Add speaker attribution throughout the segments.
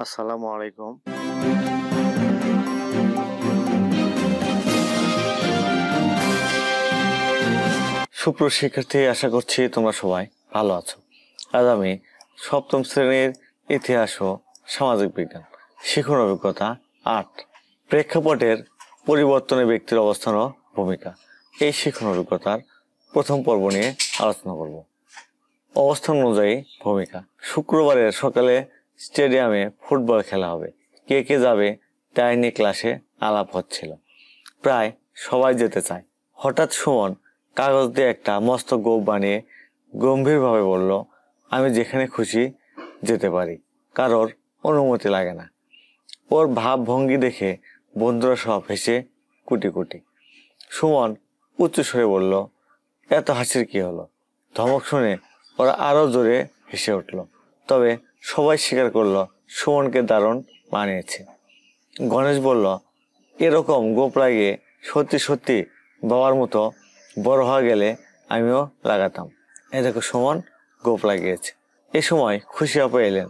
Speaker 1: আসসালামু আলাইকুম। সুপ্রিয় শিক্ষার্থী, আশা করছি তোমরা সবাই ভালো আছো। আজ আমি সপ্তম শ্রেণীর ইতিহাস ও সামাজিক বিজ্ঞান শিখন অভিজ্ঞতা 8 প্রেক্ষাপটের পরিবর্তনে ব্যক্তির অবস্থান ও ভূমিকা এই শিখন অভিজ্ঞতার প্রথম পর্ব নিয়ে আলোচনা করব। অবস্থান অনুযায়ী ভূমিকা। শুক্রবারের সকালে স্টেডিয়ামে ফুটবল খেলা হবে, কে কে যাবে তাই নিয়ে ক্লাসে আলাপ হচ্ছিল। প্রায় সবাই যেতে চায়। হঠাৎ সুমন কাগজ দিয়ে একটা মস্ত গোঁফ বানিয়ে গম্ভীরভাবে বলল, আমি যেখানে খুশি যেতে পারি, কারোর অনুমতি লাগে না। ওর ভাবভঙ্গি দেখে বন্ধুরা সব হেসে কুটি কুটি। সুমন উচ্চ স্বরে বলল, এত হাসির কি হলো? ধমক শুনে ওরা আরো জোরে হেসে উঠল। তবে সবাই স্বীকার করলো সুমনকে দারুণ মানিয়েছে। গণেশ বলল, এরকম গোঁফ লাগিয়ে সত্যি সত্যি বাবার মতো বড় হয়ে গেলে আমিও লাগাতাম। এই দেখো সুমন গোঁফ লাগিয়েছে। এ সময় খুশি আপা এলেন।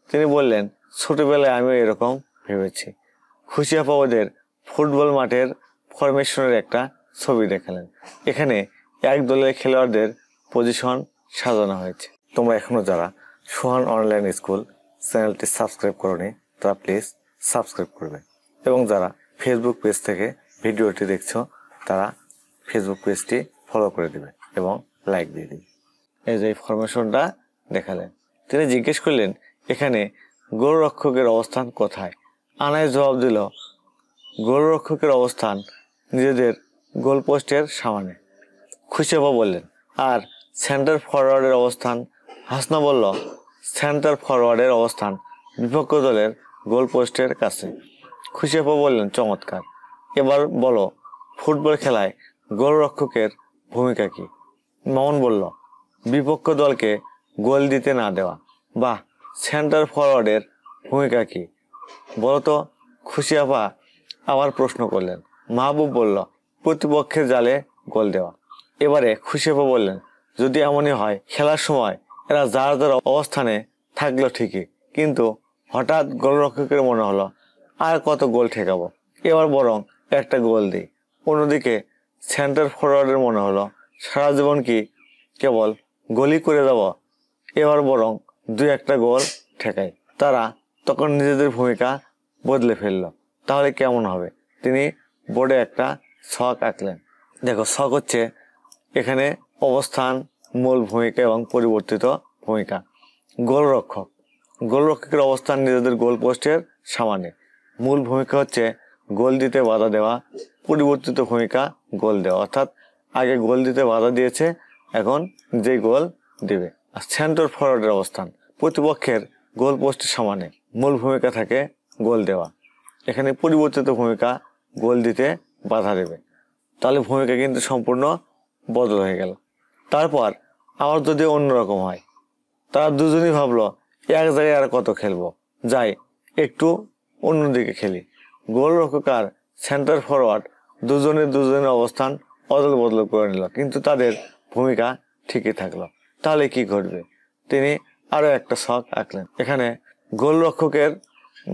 Speaker 1: তিনি বললেন, ছোটবেলায় আমিও এরকম ভেবেছি। খুশি আপা ওদের ফুটবল মাঠের ফরমেশনের একটা ছবি দেখালেন। এখানে এক দলের খেলোয়াড়দের পজিশন সাজানো হয়েছে। তোমরা এখনো যারা সোহান অনলাইন স্কুল চ্যানেলটি সাবস্ক্রাইব করোনি তারা প্লিজ সাবস্ক্রাইব করবে, এবং যারা ফেসবুক পেজ থেকে ভিডিওটি দেখছো তারা ফেসবুক পেজটি ফলো করে দেবে এবং লাইক দিয়ে দিবে। এই যে ফরমেশনটা দেখালেন। তিনি জিজ্ঞেস করলেন, এখানে গোলরক্ষকের অবস্থান কোথায়? আনায় জবাব দিল, গোলরক্ষকের অবস্থান নিজেদের গোলপোস্টের সামনে। খুশিয়াপা বললেন, আর সেন্টার ফরওয়ার্ডের অবস্থান? হাসনা বলল, সেন্টার ফরওয়ার্ডের অবস্থান বিপক্ষ দলের গোলপোস্টের কাছে। খুশিয়াপা বললেন, চমৎকার। এবার বলো, ফুটবল খেলায় গোলরক্ষকের ভূমিকা কি? মামুন বলল, বিপক্ষ দলকে গোল দিতে না দেওয়া। বাহ, সেন্টার ফরওয়ার্ডের ভূমিকা কি বলতো? খুশিয়াপা আবার প্রশ্ন করলেন। মাহবুব বলল, প্রতিপক্ষের জালে গোল দেওয়া। এবারে খুশিয়াপা বললেন, যদি এমনই হয়, খেলার সময় এরা যার যার অবস্থানে থাকলো ঠিকই, কিন্তু হঠাৎ গোলরক্ষকের মনে হলো আর কত গোল ঠেকাবো, এবার বরং একটা গোল দিই। অন্যদিকে সেন্টার ফরওয়ার্ডের মনে হলো সারা জীবন কি কেবল গোলই করে যাব, এবার বরং 2-1 গোল ঠেকাই। তারা তখন নিজেদের ভূমিকা বদলে ফেললো। তাহলে কেমন হবে? তিনি বোর্ডে একটা ছক আঁকলেন। দেখো, ছক হচ্ছে এখানে অবস্থান, মূল ভূমিকা এবং পরিবর্তিত ভূমিকা। গোলরক্ষক, গোলরক্ষকের অবস্থান নিজেদের গোল পোস্টের সামনে। মূল ভূমিকা হচ্ছে গোল দিতে বাধা দেওয়া। পরিবর্তিত ভূমিকা গোল দেওয়া, অর্থাৎ আগে গোল দিতে বাধা দিয়েছে, এখন যে গোল দিবে। আর সেন্টার ফরওয়ার্ডের অবস্থান প্রতিপক্ষের গোল পোস্টের সামনে। মূল ভূমিকা থাকে গোল দেওয়া, এখানে পরিবর্তিত ভূমিকা গোল দিতে বাধা দেবে। তাহলে ভূমিকা কিন্তু সম্পূর্ণ বদল হয়ে গেল। তারপর আবার যদি অন্যরকম হয়, তারা দুজনই ভাবলো এক জায়গায় আর কত খেলবো, যাই একটু অন্যদিকে খেলি। গোলরক্ষক আর সেন্টার ফরওয়ার্ড দুজনের অবস্থান অদল বদল করে নিল, কিন্তু তাদের ভূমিকা ঠিকই থাকলো। তাহলে কি ঘটবে? তিনি আরো একটা ছক আঁকলেন। এখানে গোলরক্ষকের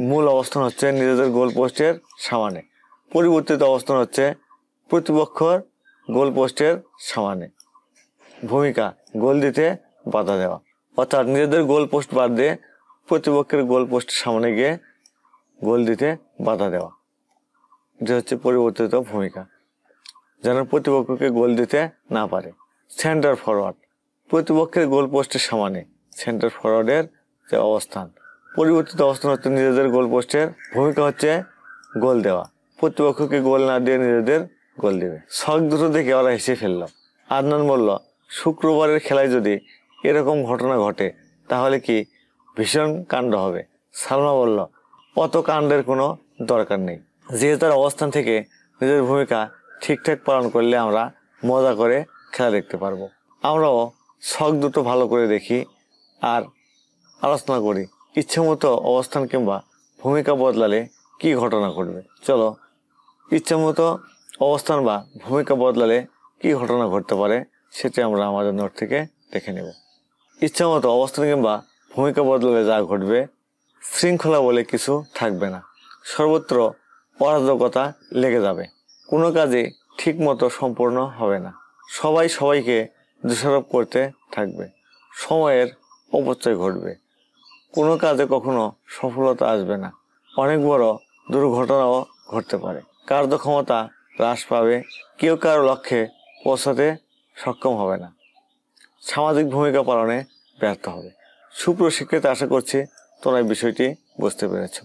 Speaker 1: মূল অবস্থান হচ্ছে নিজেদের গোল পোস্টের সামনে। পরিবর্তিত অবস্থান হচ্ছে প্রতিপক্ষের গোল পোস্টের সামনে। ভূমিকা গোল দিতে বাধা দেওয়া, অর্থাৎ নিজেদের গোল পোস্ট বাদ দিয়ে প্রতিপক্ষের গোল পোস্টের সামনে গিয়ে গোল দিতে বাধা দেওয়া, যে হচ্ছে পরিবর্তিত ভূমিকা, যেন প্রতিপক্ষকে গোল দিতে না পারে। সেন্টার ফরওয়ার্ড, প্রতিপক্ষের গোল পোস্টের সামনে সেন্টার ফরওয়ার্ডের যে অবস্থান। পরিবর্তিত অবস্থান হচ্ছে নিজেদের গোল পোস্টের, ভূমিকা হচ্ছে গোল দেওয়া, প্রতিপক্ষকে গোল না দিয়ে নিজেদের গোল দিবে। ছক দুটো দেখে ওরা হেসে ফেলল। আদনান বলল, শুক্রবারের খেলায় যদি এরকম ঘটনা ঘটে তাহলে কি ভীষণ কাণ্ড হবে। সালমা বলল, অত কাণ্ডের কোনো দরকার নেই, যে তার অবস্থান থেকে নিজের ভূমিকা ঠিকঠাক পালন করলে আমরা মজা করে খেলা দেখতে পারবো। আমরাও ছক দুটো ভালো করে দেখি আর আলোচনা করি, ইচ্ছামতো অবস্থান কিংবা ভূমিকা বদলালে কি ঘটনা ঘটবে। চলো, ইচ্ছামতো অবস্থান বা ভূমিকা বদলালে কি ঘটনা ঘটতে পারে সেটা আমরা আমাদের নোট থেকে দেখে নেব। ইচ্ছামতো অবস্থান কিংবা ভূমিকা বদলালে যা ঘটবে শৃঙ্খলা বলে কিছু থাকবে না, সর্বত্র অরাজকতা লেগে যাবে, কোনো কাজে ঠিক মতো সম্পূর্ণ হবে না, সবাই সবাইকে দোষারোপ করতে থাকবে, সময়ের অপচয় ঘটবে, কোনো কাজে কখনো সফলতা আসবে না, অনেক বড় দুর্ঘটনাও ঘটতে পারে, কার্যক্ষমতা হ্রাস পাবে, কেউ কারো লক্ষ্যে পৌঁছাতে সক্ষম হবে না, সামাজিক ভূমিকা পালনে ব্যর্থ হবে। সুপ্রিয় শিক্ষার্থী, আশা করছি তোমরা এই বিষয়টি বুঝতে পেরেছো।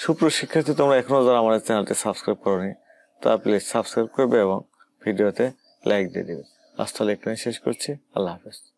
Speaker 1: সুপ্রিয় শিক্ষার্থী, তোমরা এখনো যারা আমাদের চ্যানেলটি সাবস্ক্রাইব করোনি তারা প্লিজ সাবস্ক্রাইব করবে এবং ভিডিওতে লাইক দিয়ে দেবে। আজ তাহলে এখানে শেষ করছি। আল্লাহ হাফেজ।